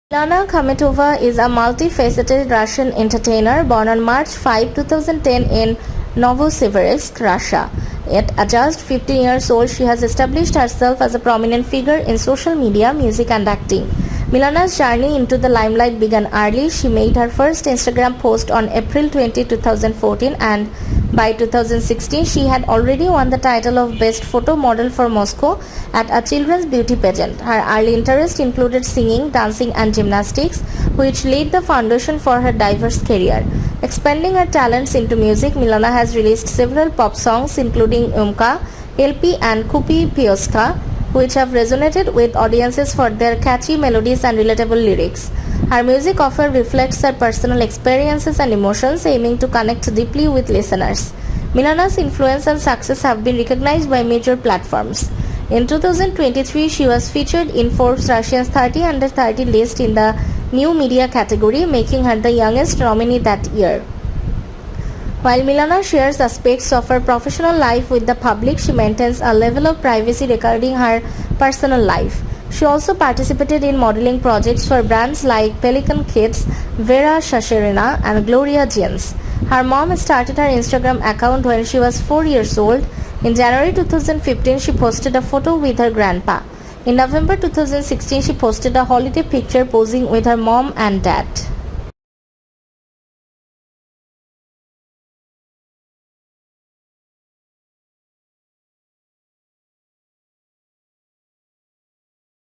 Milana Khametova is a multifaceted Russian entertainer born on March 5, 2010 in Novosibirsk, Russia. At just 15 years old, she has established herself as a prominent figure in social media, music and acting. Milana's journey into the limelight began early. She made her first Instagram post on April 20, 2014 and by 2016 she had already won the title of Best Photo Model for Moscow at a children's beauty pageant. Her early interest included singing, dancing and gymnastics, which laid the foundation for her diverse career. Expanding her talents into music, Milana has released several pop songs including Umka, LP and Kupi Pioska, which have resonated with audiences for their catchy melodies and relatable lyrics. Her music often reflects her personal experiences and emotions, aiming to connect deeply with listeners. Milana's influence and success have been recognized by major platforms. In 2023, she was featured in Forbes Russia's 30 Under 30 list in the New Media category, making her the youngest nominee that year. While Milana shares aspects of her professional life with the public, she maintains a level of privacy regarding her personal life. She also participated in modeling projects for brands like Pelican Kids, Vera Shasharina, and Gloria Jeans. Her mom started her Instagram account when she was 4 years old. In January 2015, she posted a photo with her grandpa. In November 2016, she posted a holiday picture posing with her mom and dad.